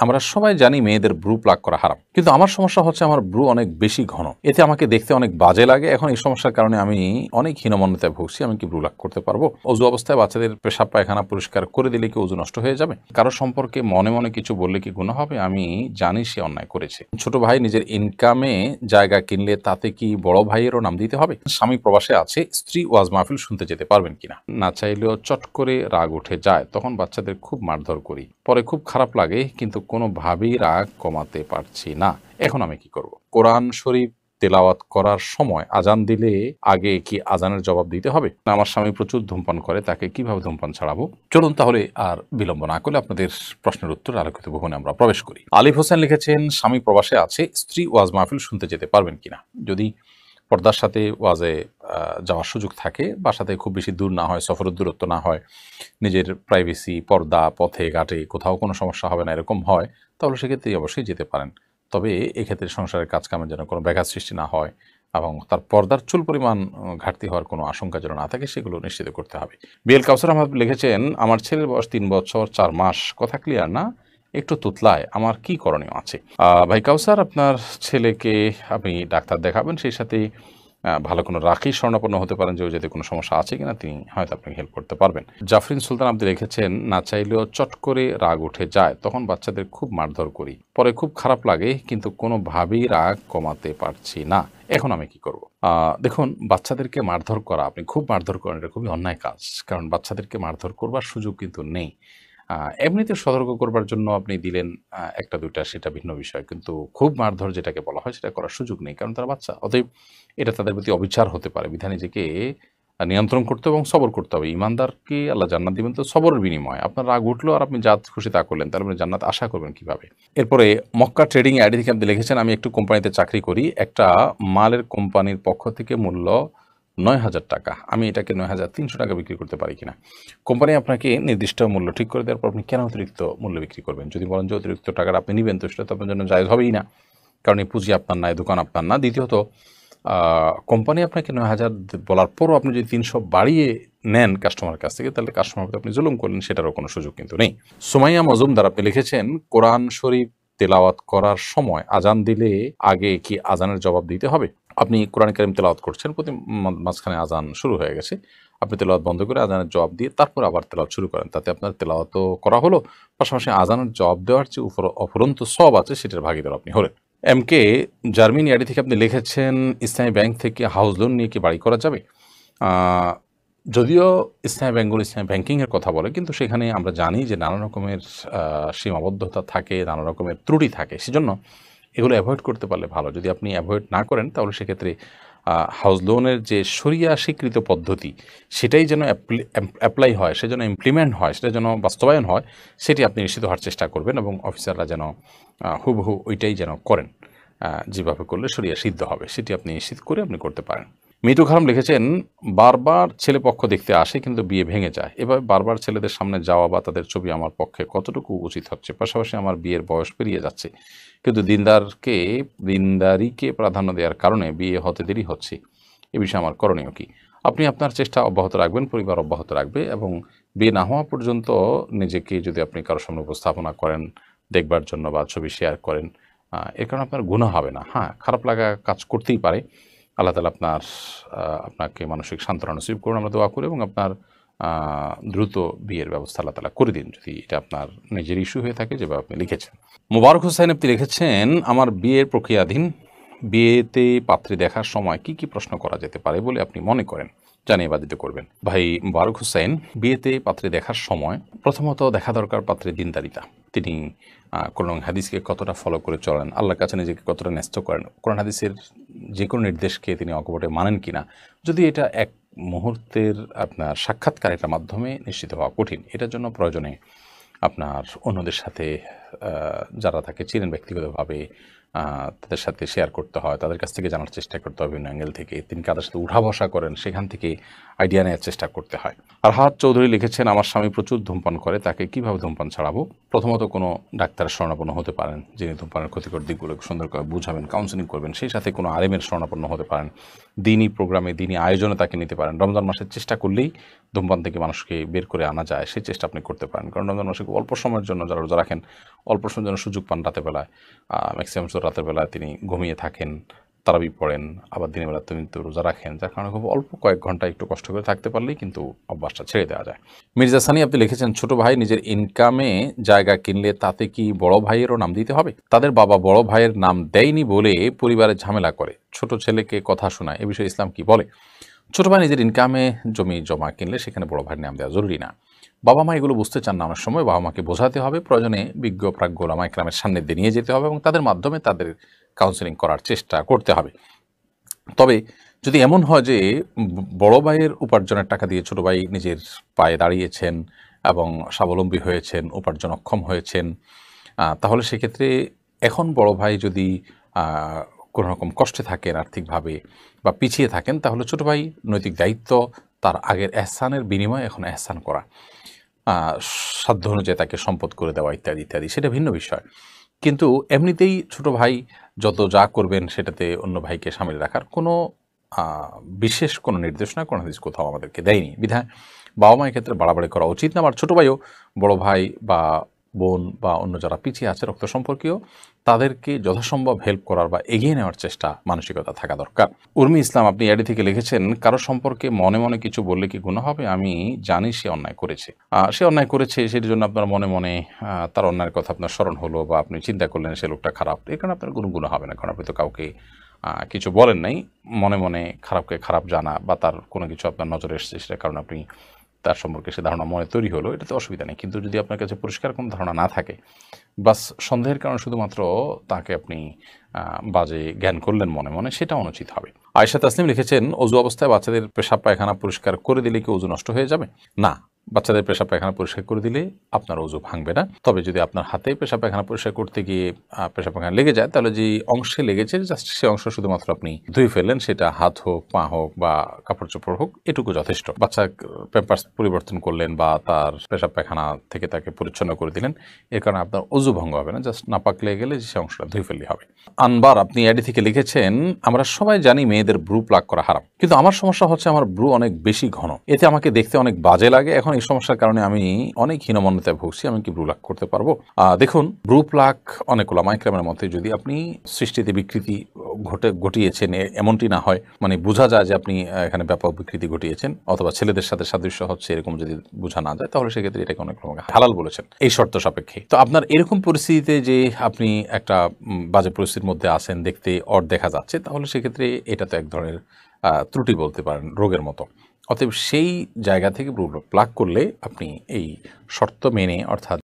আমরা সবাই জানি মেয়েদের ব্রু প্লাক করা হারাম, কিন্তু আমার সমস্যা হচ্ছে আমার ব্রু অনেক বেশি ঘন, এতে আমাকে দেখতে অনেক বাজে লাগে। এখন এই সমস্যার কারণে আমি অনেক হীনমন্যতায় ভুগছি। আমি কি ব্রু প্লাক করতে পারবো? অজু অবস্থায় বাচ্চাদের পেশাব পায়খানা পরিষ্কার করে দিলে কি অজু নষ্ট হয়ে যাবে? কারো সম্পর্কে মনে মনে কিছু বললে কি গুনাহ হবে? আমি জানি সে অন্যায় করেছে। ছোট ভাই নিজের ইনকামে জায়গা কিনলে তাতে কি বড় ভাইয়েরও নাম দিতে হবে? স্বামী প্রবাসে আছে, স্ত্রী ওয়াজ মাহফিল শুনতে যেতে পারবেন কিনা? না চাইলেও চট করে রাগ উঠে যায়, তখন বাচ্চাদের খুব মারধর করি, পরে খুব খারাপ লাগে, কিন্তু কোনোভাবেই রাগ কমাতে পারছি না। এখন আমি কি করব? কোরআন শরীফ তেলাওয়াত করার সময় আজান দিলে আগে কি আজানের জবাব দিতে হবে? না আমার স্বামী প্রচুর ধূমপান করে, তাকে কিভাবে ধূমপান ছাড়াবো? চলুন তাহলে আর বিলম্ব না করে আপনাদের প্রশ্নের উত্তর আলোকিত ভবনে আমরা প্রবেশ করি। আলিফ হোসেন লিখেছেন, স্বামী প্রবাসে আছে, স্ত্রী ওয়াজ মাহফিল শুনতে যেতে পারবেন কিনা? যদি পর্দার সাথে ওয়াজে যাওয়ার সুযোগ থাকে, বাসা থেকে খুব বেশি দূর না হয়, সফরের দূরত্ব না হয়, নিজের প্রাইভেসি, পর্দা, পথে ঘাটে কোথাও কোনো সমস্যা হবে না এরকম হয়, তাহলে সেক্ষেত্রে অবশ্যই যেতে পারেন। তবে এক্ষেত্রে সংসারের কাজকামের যেন কোনো ব্যাঘাত সৃষ্টি না হয় এবং তার পর্দার চুল পরিমাণ ঘাটতি হওয়ার কোনো আশঙ্কা যেন না থাকে, সেগুলো নিশ্চিত করতে হবে। বিএল কাউসার আহমদ লিখেছেন, আমার ছেলের বয়স 3 বছর 4 মাস, কথা ক্লিয়ার না, একটু তুতলায়, আমার কি করণীয় আছে? ভাই কাউসার, আপনার ছেলেকে আপনি ডাক্তার দেখাবেন, সেই সাথে ভালো কোনো রাখি শরণাপন্ন হতে পারেন যে ও যাতে কোনো সমস্যা আছে কিনা, তিনি হয়তো আপনাকে হেল্প করতে পারবেন। জাফরিন সুলতান আপনি লিখেছেন, না চাইলেও চট করে রাগ উঠে যায়, তখন বাচ্চাদের খুব মারধর করি, পরে খুব খারাপ লাগে, কিন্তু কোনোভাবেই রাগ কমাতে পারছি না। এখন আমি কি করব? দেখুন, বাচ্চাদেরকে মারধর করা, আপনি খুব মারধর করেন, এটা খুবই অন্যায় কাজ। কারণ বাচ্চাদেরকে মারধর করবার সুযোগ কিন্তু নেই। এমনিতে সতর্ক করবার জন্য আপনি দিলেন ১টা ২টা, সেটা ভিন্ন বিষয়। কিন্তু খুব মারধর যেটাকে বলা হয় সেটা করার সুযোগ নেই। কারণ তারা বাচ্চা। অতএব এটা তাদের প্রতি অবিচার হতে পারে। বিধায় নিজেকে নিয়ন্ত্রণ করতে হবে এবং সবর করতে হবে। ঈমানদারকে আল্লাহ জান্নাত দিবেন তো সবরের বিনিময়ে। আপনার রাগ উঠলো আর আপনি যা খুশি তা করলেন, তাহলে আপনি জান্নাত আশা করবেন কিভাবে? এরপরে মক্কা ট্রেডিং আইডি থেকে আপনি লিখেছেন, আমি একটু কোম্পানিতে চাকরি করি। একটা মালের কোম্পানির পক্ষ থেকে মূল্য ৯,০০০ টাকা। আমি এটাকে ৯,৩০০ টাকা বিক্রি করতে পারি কিনা? কোম্পানি আপনাকে নির্দিষ্ট মূল্য ঠিক করে দেওয়ার পর আপনি কেন অতিরিক্ত মূল্য বিক্রি করবেন? যদি বলেন যে অতিরিক্ত টাকাটা আপনি নিবেন, তো সেটা তো আপনার জন্য জায়েজ হবেই না। কারণ এই পুঁজি আপনার না, এই দোকান আপনার না। দ্বিতীয়ত, কোম্পানি আপনাকে ৯,০০০ বলার পরও আপনি যদি ৩০০ বাড়িয়ে নেন কাস্টমারের কাছ থেকে, তাহলে কাস্টমার প্রতি আপনি জুলুম করলেন, সেটারও কোনো সুযোগ কিন্তু নেই। সুমাইয়া মজুমদার আপনি লিখেছেন, কোরআন শরীফ তেলাওয়াত করার সময় আজান দিলে আগে কি আজানের জবাব দিতে হবে? আপনি কোরআন কারীম তেলাওয়াত করছেন, প্রতি মাঝখানে আজান শুরু হয়ে গেছে, আপনি তেলাওয়াত বন্ধ করে আজানের জবাব দিয়ে তারপর আবার তেলাওয়াত শুরু করেন, তাতে আপনার তেলাওয়াতও করা হলো, পাশাপাশি আজানের জবাব দেওয়ার যে অফুরন্ত সওয়াব আছে সেটার ভাগীদার আপনি হলেন। এমকে জার্মানি আইডি থেকে আপনি লিখেছেন, ইসলামী ব্যাংক থেকে হাউস লোন নিয়ে কি বাড়ি করা যাবে? যদিও ইসলামী ব্যাংকগুলো ইসলামী ব্যাংকিংয়ের কথা বলে, কিন্তু সেখানে আমরা জানি যে নানা রকমের সীমাবদ্ধতা থাকে, নানা রকমের ত্রুটি থাকে। সেজন্য এগুলো অ্যাভয়েড করতে পারলে ভালো। যদি আপনি অ্যাভয়েড না করেন, তাহলে সেক্ষেত্রে হাউস লোনের যে শরিয়া স্বীকৃত পদ্ধতি, সেটাই যেন অ্যাপ্লাই হয়, সে যেন ইমপ্লিমেন্ট হয়, সেটা যেন বাস্তবায়ন হয়, সেটি আপনি নিশ্চিত হওয়ার চেষ্টা করবেন এবং অফিসাররা যেন হুবহু ওইটাই যেন করেন। যেভাবে করলে শরিয়া সিদ্ধ হবে, সেটি আপনি নিশ্চিত করে আপনি করতে পারেন। মিটু খারাম লিখেছেন, বারবার ছেলে পক্ষ দেখতে আসে কিন্তু বিয়ে ভেঙে যায়। এভাবে বারবার ছেলেদের সামনে যাওয়া বা তাদের ছবি আমার পক্ষে কতটুকু উচিত হচ্ছে? পাশাপাশি আমার বিয়ের বয়স পেরিয়ে যাচ্ছে, কিন্তু দিনদারিকে প্রাধান্য দেওয়ার কারণে বিয়ে হতে দেরি হচ্ছে। এ বিষয়ে আমার করণীয় কি? আপনি আপনার চেষ্টা অব্যাহত রাখবেন, পরিবার অব্যাহত রাখবে এবং বিয়ে না হওয়া পর্যন্ত নিজেকে যদি আপনি কারো সামনে উপস্থাপনা করেন দেখবার জন্য বা ছবি শেয়ার করেন, এর কারণে আপনার গুনাহ হবে না। হ্যাঁ, খারাপ লাগা কাজ করতেই পারে। আল্লাহ তাআলা আপনাকে মানসিক সান্ত্বনা নসিব করুন, আমরা দোয়া করি, এবং আপনার দ্রুত বিয়ের ব্যবস্থা আল্লাহ তাআলা করে দিন, যদি এটা আপনার নিজের ইস্যু হয়ে থাকে যেভাবে আপনি লিখেছেন। মোবারক হোসেন আপনি লিখেছেন, আমার বিয়ের প্রক্রিয়াধীন, বিয়েতে পাত্রী দেখার সময় কি কি প্রশ্ন করা যেতে পারে বলে আপনি মনে করেন? জানিয়ে বাধিত করবেন। ভাই মোবারক হোসেন, বিয়েতে পাত্রী দেখার সময় প্রথমত দেখা দরকার পাত্রের দিনদারিতা। তিনি কোরআন হাদিসকে কতটা ফলো করে চলেন, আল্লাহর কাছে নিজেকে কতটা ন্যস্ত করেন, কোরআন হাদিসের যে কোনো নির্দেশকে তিনি অকপটে মানেন কিনা। যদি এটা এক মুহূর্তের আপনার সাক্ষাৎকারের মাধ্যমে নিশ্চিত হওয়া কঠিন, এটার জন্য প্রয়োজনে আপনার অন্যদের সাথে যারা তাকে চিনেন ব্যক্তিগতভাবে, তাদের সাথে শেয়ার করতে হয়, তাদের কাছ থেকে জানার চেষ্টা করতে হয় বিভিন্ন অ্যাঙ্গেল থেকে, তিনি কাদের সাথে উঠা বসা করেন সেখান থেকে আইডিয়া নেওয়ার চেষ্টা করতে হয়। আরহাত চৌধুরী লিখেছেন, আমার স্বামী প্রচুর ধূমপান করে, তাকে কিভাবে ধূমপান ছাড়াবো? প্রথমত কোনো ডাক্তারের শরণাপন্ন হতে পারেন, যিনি ধূমপানের ক্ষতিকর দিকগুলো সুন্দর করে বুঝাবেন, কাউন্সেলিং করবেন। সেই সাথে কোনো আলেমের শরণাপন্ন হতে পারেন, দিনী প্রোগ্রামে, দিনী আয়োজনে তাকে নিতে পারেন। রমজান মাসের চেষ্টা করলেই ধূমপান থেকে মানুষকে বের করে আনা যায়, সেই চেষ্টা আপনি করতে পারেন। কারণ রমজান মাসে অল্প সময়ের জন্য যারা রোজা রাখেন, অল্প সময়ের জন্য সুযোগ পান রাতের বেলায়, ম্যাক্সিমাম রাতের বেলায় তিনি ঘুমিয়ে থাকেন, তারাবি পড়েন, আবার দিনের বেলা তিনি তো রোজা রাখেন, যার কারণে খুব অল্প কয়েক ঘন্টা একটু কষ্ট করে থাকতে পারলেই কিন্তু অভ্যাসটা ছেড়ে দেওয়া যায়। মির্জা সানি আপনি লিখেছেন, ছোট ভাই নিজের ইনকামে জায়গা কিনলে তাতে কি বড় ভাইয়েরও নাম দিতে হবে? তাদের বাবা বড় ভাইয়ের নাম দেয়নি বলে পরিবারে ঝামেলা করে, ছোট ছেলেকে কথা শোনায়, এ বিষয়ে ইসলাম কি বলে? ছোট ভাই নিজের ইনকামে জমি জমা কিনলে সেখানে বড় ভাইয়ের নাম দেওয়া জরুরি না। বাবা মা এগুলো বুঝতে চান না অনেক সময়, বাবা মাকে বোঝাতে হবে, প্রয়োজনে বিজ্ঞ প্রাজ্ঞ ওলামা ইকরামের সান্নিধ্যে নিয়ে যেতে হবে এবং তাদের মাধ্যমে তাদের কাউন্সেলিং করার চেষ্টা করতে হবে। তবে যদি এমন হয় যে বড় ভাইয়ের উপার্জনের টাকা দিয়ে ছোট ভাই নিজের পায়ে দাঁড়িয়েছেন এবং স্বাবলম্বী হয়েছেন, উপার্জনক্ষম হয়েছেন, তাহলে সেক্ষেত্রে এখন বড় ভাই যদি কোনো রকম কষ্টে থাকেন আর্থিকভাবে বা পিছিয়ে থাকেন, তাহলে ছোট ভাই নৈতিক দায়িত্ব তার আগের এহসানের বিনিময়ে এখন এহসান করা, সাধ্য অনুযায়ী তাকে সম্পদ করে দেওয়া ইত্যাদি ইত্যাদি, সেটা ভিন্ন বিষয়। কিন্তু এমনিতেই ছোট ভাই যত যা করবেন সেটাতে অন্য ভাইকে সামিল রাখার কোনো বিশেষ কোনো নির্দেশনা কোনো হাদিস কোথাও আমাদেরকে দেয়নি। বিধায় বাবা মায়ের ক্ষেত্রে বাড়াবাড়ি করা উচিত না। আবার ছোট ভাইও বড় ভাই বা বোন বা অন্য যারা পিছিয়ে আছে রক্ত সম্পর্কীয়, তাদেরকে যথাসম্ভব হেল্প করার বা এগিয়ে নেওয়ার চেষ্টা মানসিকতা থাকা দরকার। উর্মি ইসলাম আপনি এডি থেকে লিখেছেন, কারো সম্পর্কে মনে মনে কিছু বললে কি গুনাহ হবে? আমি জানি সে অন্যায় করেছে, সেটার জন্য আপনার মনে মনে তার অন্যায়ের কথা আপনার স্মরণ হলো বা আপনি চিন্তা করলেন সে লোকটা খারাপ, এর কারণে আপনার কোনো গুনাহ হবে না। কারণ আপনি তো কাউকে কিছু বলেন নাই। মনে মনে খারাপকে খারাপ জানা বা তার কোনো কিছু আপনার নজরে এসেছে, সেটার কারণে আপনি তার সম্পর্কে সে ধারণা মনে তৈরি হলো, এটাতে অসুবিধা নেই। কিন্তু যদি আপনার কাছে পরিষ্কার কোনো ধারণা না থাকে, বাস সন্দেহের কারণে শুধুমাত্র তাকে আপনি বাজে জ্ঞান করলেন মনে মনে, সেটা অনুচিত হবে। আয়েশা তাসনিম লিখেছেন, অজু অবস্থায় বাচ্চাদের পেশাব পায়খানা পরিষ্কার করে দিলে কি অজু নষ্ট হয়ে যাবে? না, বাচ্চাদের পেশাব পায়খানা পরিষ্কার করে দিলে আপনার অজু ভাঙবে না। তবে যদি আপনার হাতে পেশাব পায়খানা পরিষ্কার করতে গিয়ে পেশাব পায়খানা লেগে যায়, তাহলে যে অংশে লেগেছে জাস্ট সে অংশ শুধুমাত্র আপনি ধুয়ে ফেললেন, সেটা হাত হোক, পা হোক বা কাপড় চোপড় হোক, এটুকু যথেষ্ট। বাচ্চা প্যাম্পার্স পরিবর্তন করলেন বা তার পেশাব পায়খানা থেকে তাকে পরিচ্ছন্ন করে দিলেন, এর কারণে আপনার অজু ভঙ্গ হবে না। জাস্ট নাপাক লেগে গেলে সে অংশটা ধুয়ে ফেললে হবে। আনবার আপনি এডি থেকে লিখেছেন, আমরা সবাই জানি মেয়েদের ব্রু প্লাক করা হারাম, কিন্তু আমার সমস্যা হচ্ছে আমার ব্রু অনেক বেশি ঘন, এতে আমাকে দেখতে অনেক বাজে লাগে। এখন এই সমস্যার কারণে আমি অনেক হীনমন্যতায় ভুগছি, আমি কি ব্রু প্লাক করতে পারবো? দেখুন, ব্রু প্লাক অনেক ওলামা ইকরামের মতে যদি আপনি সৃষ্টিতে বিকৃতি ঘটিয়েছেন এমনটি না হয়, মানে বোঝা যায় যে আপনি এখানে ব্যাপক বিকৃতি ঘটিয়েছেন অথবা ছেলেদের সাথে সাদৃশ্য হচ্ছে, এরকম যদি বোঝা না যায়, তাহলে সেক্ষেত্রে এটাকে অনেক হালাল বলেছেন এই শর্ত সাপেক্ষে। তো আপনার এরকম পরিস্থিতিতে যে আপনি একটা বাজে পরিস্থিতির মধ্যে আছেন, দেখতে অড দেখা যাচ্ছে, তাহলে সেক্ষেত্রে এটা তো এক ধরনের ত্রুটি বলতে পারেন, রোগের মতো। অতএব সেই জায়গা থেকে ব্রু প্লাক করলে আপনি এই শর্ত মেনে, অর্থাৎ